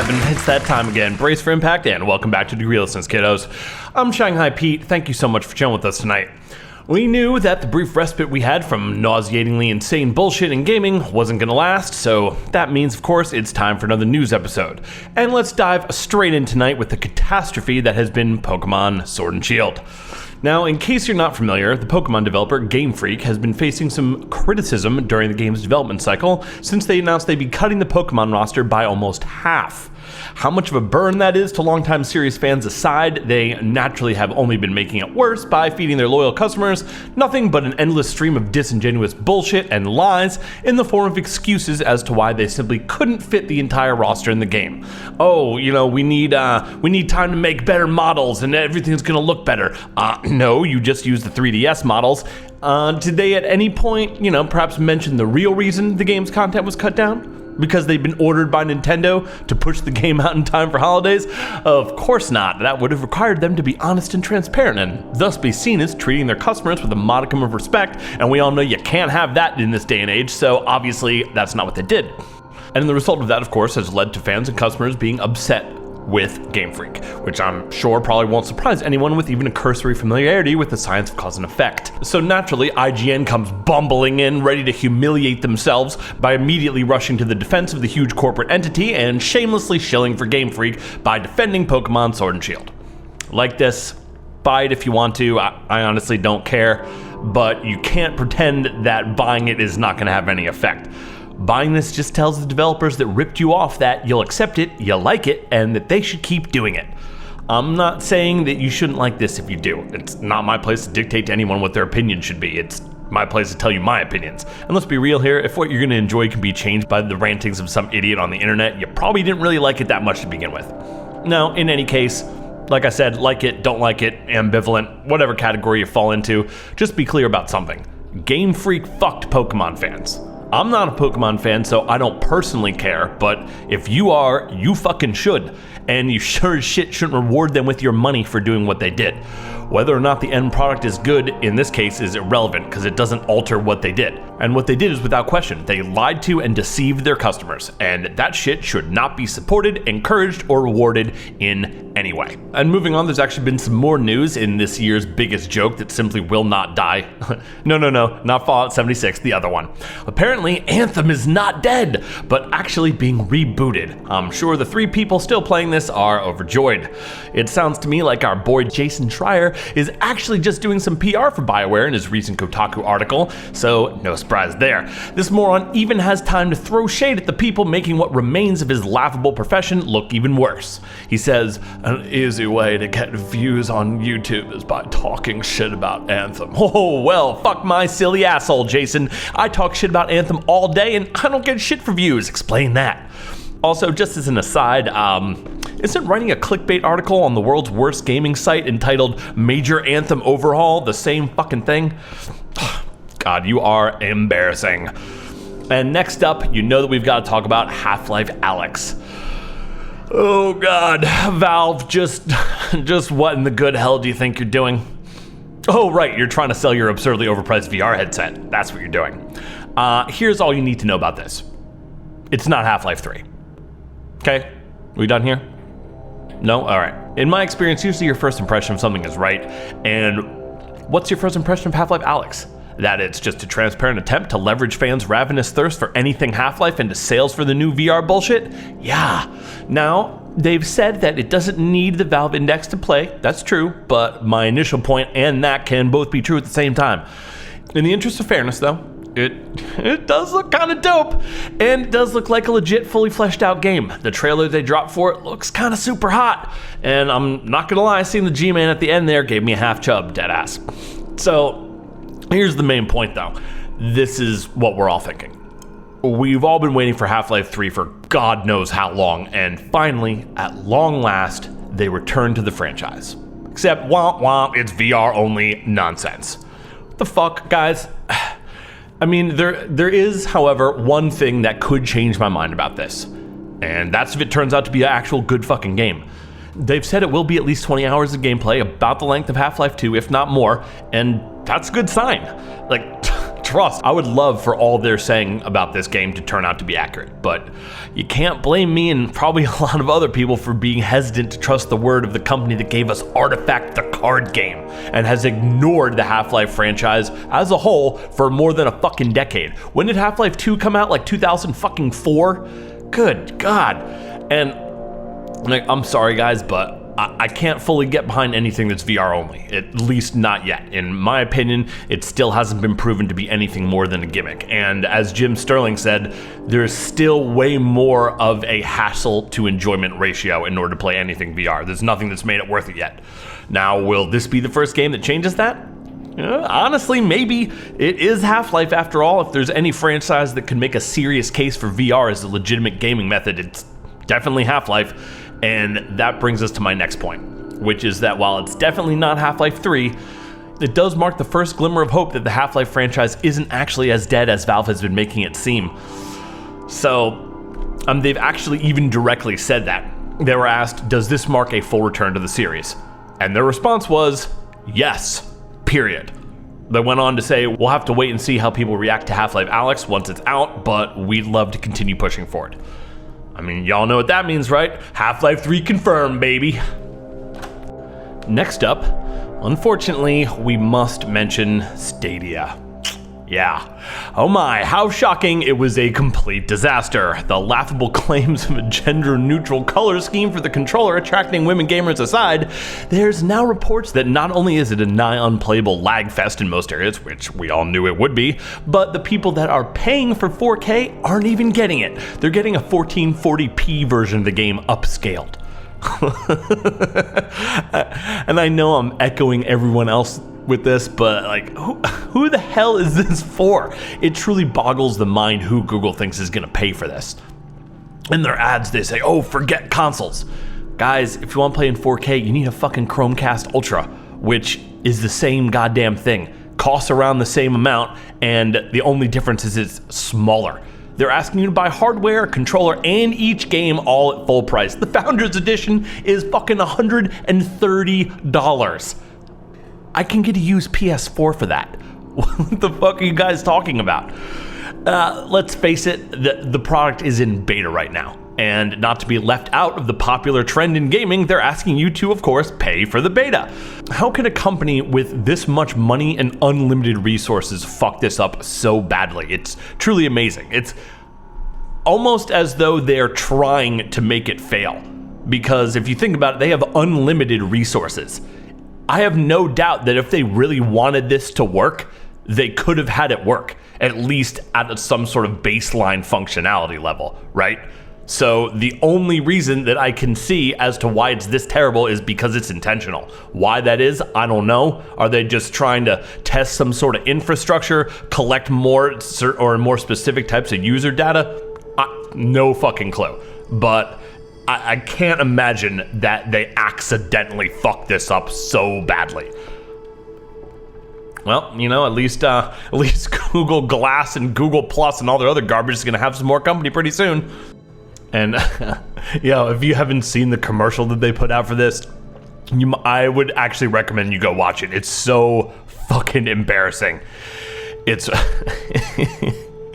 and it's that time again. Brace for impact, and welcome back to Degree Lessons, kiddos. I'm Shanghai Pete. Thank you so much for chilling with us tonight. We knew that the brief respite we had from nauseatingly insane bullshit in gaming wasn't gonna last, so that means, of course, it's time for another news episode. And let's dive straight in tonight with the catastrophe that has been Pokemon Sword and Shield. Now, in case you're not familiar, the Pokemon developer Game Freak has been facing some criticism during the game's development cycle since they announced they'd be cutting the Pokemon roster by almost half. How much of a burn that is to longtime series fans aside, they naturally have only been making it worse by feeding their loyal customers nothing but an endless stream of disingenuous bullshit and lies in the form of excuses as to why they simply couldn't fit the entire roster in the game. Oh, we need time to make better models and everything's gonna look better. No, you just use the 3DS models. Did they at any point, perhaps mention the real reason the game's content was cut down? Because they've been ordered by Nintendo to push the game out in time for holidays? Of course not. That would have required them to be honest and transparent and thus be seen as treating their customers with a modicum of respect, and we all know you can't have that in this day and age, so obviously that's not what they did. And the result of that, of course, has led to fans and customers being upset with Game Freak, which I'm sure probably won't surprise anyone with even a cursory familiarity with the science of cause and effect. So naturally, IGN comes bumbling in, ready to humiliate themselves by immediately rushing to the defense of the huge corporate entity and shamelessly shilling for Game Freak by defending Pokemon Sword and Shield. Like this, buy it if you want to, I honestly don't care, but you can't pretend that buying it is not going to have any effect. Buying this just tells the developers that ripped you off that you'll accept it, you like it, and that they should keep doing it. I'm not saying that you shouldn't like this if you do. It's not my place to dictate to anyone what their opinion should be. It's my place to tell you my opinions. And let's be real here, if what you're going to enjoy can be changed by the rantings of some idiot on the internet, you probably didn't really like it that much to begin with. Now, in any case, like I said, like it, don't like it, ambivalent, whatever category you fall into, just be clear about something. Game Freak fucked Pokemon fans. I'm not a Pokemon fan, so I don't personally care, but if you are, you fucking should. And you sure as shit shouldn't reward them with your money for doing what they did. Whether or not the end product is good, in this case, is irrelevant because it doesn't alter what they did. And what they did is without question, they lied to and deceived their customers. And that shit should not be supported, encouraged, or rewarded in any way. And moving on, there's actually been some more news in this year's biggest joke that simply will not die. No, not Fallout 76, the other one. Apparently, Anthem is not dead, but actually being rebooted. I'm sure the 3 people still playing this are overjoyed. It sounds to me like our boy Jason Schreier is actually just doing some PR for BioWare in his recent Kotaku article, so no surprise there. This moron even has time to throw shade at the people making what remains of his laughable profession look even worse. He says, an easy way to get views on YouTube is by talking shit about Anthem. Oh, well, fuck my silly asshole, Jason. I talk shit about Anthem all day and I don't get shit for views. Explain that. Also, just as an aside, isn't writing a clickbait article on the world's worst gaming site entitled Major Anthem Overhaul the same fucking thing? God, you are embarrassing. And next up, you know that we've got to talk about Half-Life Alyx. Oh God, Valve, just what in the good hell do you think you're doing? Oh right, you're trying to sell your absurdly overpriced VR headset. That's what you're doing. Here's all you need to know about this. It's not Half-Life 3. Okay, we done here? No? All right. In my experience, usually your first impression of something is right. And what's your first impression of Half-Life Alyx? That it's just a transparent attempt to leverage fans' ravenous thirst for anything Half-Life into sales for the new VR bullshit? Yeah. Now, they've said that it doesn't need the Valve Index to play. That's true, but my initial point and that can both be true at the same time. In the interest of fairness, though, it does look kind of dope, and it does look like a legit fully fleshed out game. The trailer they dropped for it looks kind of super hot, and I'm not gonna lie, seeing the G-Man at the end there gave me a half chub, deadass. So here's the main point though. This is what we're all thinking. We've all been waiting for Half-Life 3 for God knows how long, and finally, at long last, they return to the franchise. Except womp womp, it's VR only nonsense. What the fuck, guys? I mean, there is, however, one thing that could change my mind about this. And that's if it turns out to be an actual good fucking game. They've said it will be at least 20 hours of gameplay, about the length of Half-Life 2, if not more, and that's a good sign. Like, Trust, I would love for all they're saying about this game to turn out to be accurate, but you can't blame me and probably a lot of other people for being hesitant to trust the word of the company that gave us Artifact the card game and has ignored the Half-Life franchise as a whole for more than a fucking decade. When did Half-Life 2 come out? Like 2004? Good God. And like, I'm sorry guys, but I can't fully get behind anything that's VR only, at least not yet. In my opinion, it still hasn't been proven to be anything more than a gimmick. And as Jim Sterling said, there's still way more of a hassle to enjoyment ratio in order to play anything VR. There's nothing that's made it worth it yet. Now, will this be the first game that changes that? Honestly, maybe. It is Half-Life after all. If there's any franchise that can make a serious case for VR as a legitimate gaming method, it's definitely Half-Life. And that brings us to my next point, which is that while it's definitely not Half-Life 3, it does mark the first glimmer of hope that the Half-Life franchise isn't actually as dead as Valve has been making it seem. So, they've actually even directly said that. They were asked, does this mark a full return to the series? And their response was, yes, period. They went on to say, we'll have to wait and see how people react to Half-Life Alyx once it's out, but we'd love to continue pushing forward. I mean, y'all know what that means, right? Half-Life 3 confirmed, baby. Next up, unfortunately, we must mention Stadia. Yeah. Oh my, how shocking, it was a complete disaster. The laughable claims of a gender-neutral color scheme for the controller attracting women gamers aside, there's now reports that not only is it a nigh unplayable lag fest in most areas, which we all knew it would be, but the people that are paying for 4K aren't even getting it. They're getting a 1440p version of the game upscaled. And I know I'm echoing everyone else with this, but like, who the hell is this for? It truly boggles the mind who Google thinks is gonna pay for this. In their ads, they say, oh, forget consoles. Guys, if you want to play in 4K, you need a fucking Chromecast Ultra, which is the same goddamn thing. Costs around the same amount, and the only difference is it's smaller. They're asking you to buy hardware, controller, and each game all at full price. The Founders Edition is fucking $130. I can get a used PS4 for that. What the fuck are you guys talking about? Let's face it, the product is in beta right now. And not to be left out of the popular trend in gaming, they're asking you to, of course, pay for the beta. How can a company with this much money and unlimited resources fuck this up so badly? It's truly amazing. It's almost as though they're trying to make it fail. Because if you think about it, they have unlimited resources. I have no doubt that if they really wanted this to work, they could have had it work, at least at some sort of baseline functionality level, right? So the only reason that I can see as to why it's this terrible is because it's intentional. Why that is, I don't know. Are they just trying to test some sort of infrastructure, collect more or more specific types of user data? No fucking clue. But I can't imagine that they accidentally fucked this up so badly. Well, you know, at least Google Glass and Google Plus and all their other garbage is gonna have some more company pretty soon. And if you haven't seen the commercial that they put out for this, I would actually recommend you go watch it. It's so fucking embarrassing. It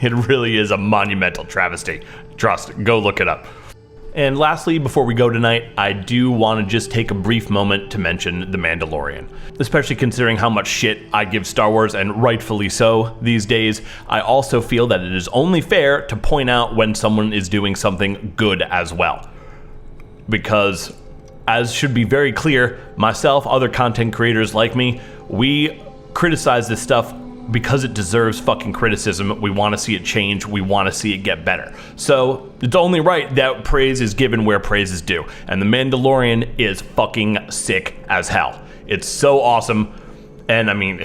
really is a monumental travesty. Trust, go look it up. And lastly, before we go tonight, I do want to just take a brief moment to mention The Mandalorian. Especially considering how much shit I give Star Wars, and rightfully so, these days, I also feel that it is only fair to point out when someone is doing something good as well. Because, as should be very clear, myself, other content creators like me, we criticize this stuff because it deserves fucking criticism. We want to see it change. We want to see it get better. So it's only right that praise is given where praise is due. And The Mandalorian is fucking sick as hell. It's so awesome. And I mean,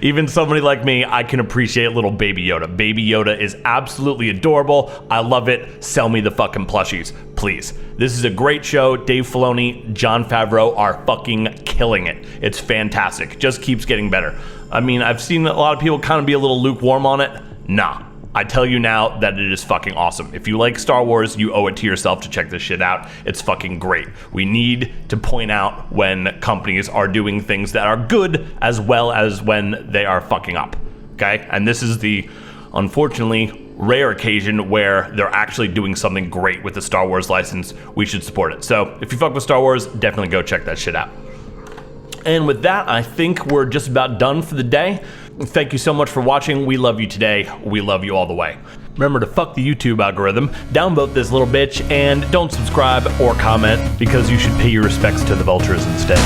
even somebody like me, I can appreciate little Baby Yoda. Baby Yoda is absolutely adorable. I love it. Sell me the fucking plushies, please. This is a great show. Dave Filoni, Jon Favreau are fucking killing it. It's fantastic. Just keeps getting better. I mean, I've seen a lot of people kind of be a little lukewarm on it. Nah. I tell you now that it is fucking awesome. If you like Star Wars, you owe it to yourself to check this shit out. It's fucking great. We need to point out when companies are doing things that are good as well as when they are fucking up. okay? And this is the, unfortunately, rare occasion where they're actually doing something great with the Star Wars license. We should support it. So if you fuck with Star Wars, definitely go check that shit out. And with that, I think we're just about done for the day. Thank you so much for watching. We love you today. We love you all the way. Remember to fuck the YouTube algorithm, downvote this little bitch, and don't subscribe or comment because you should pay your respects to the vultures instead.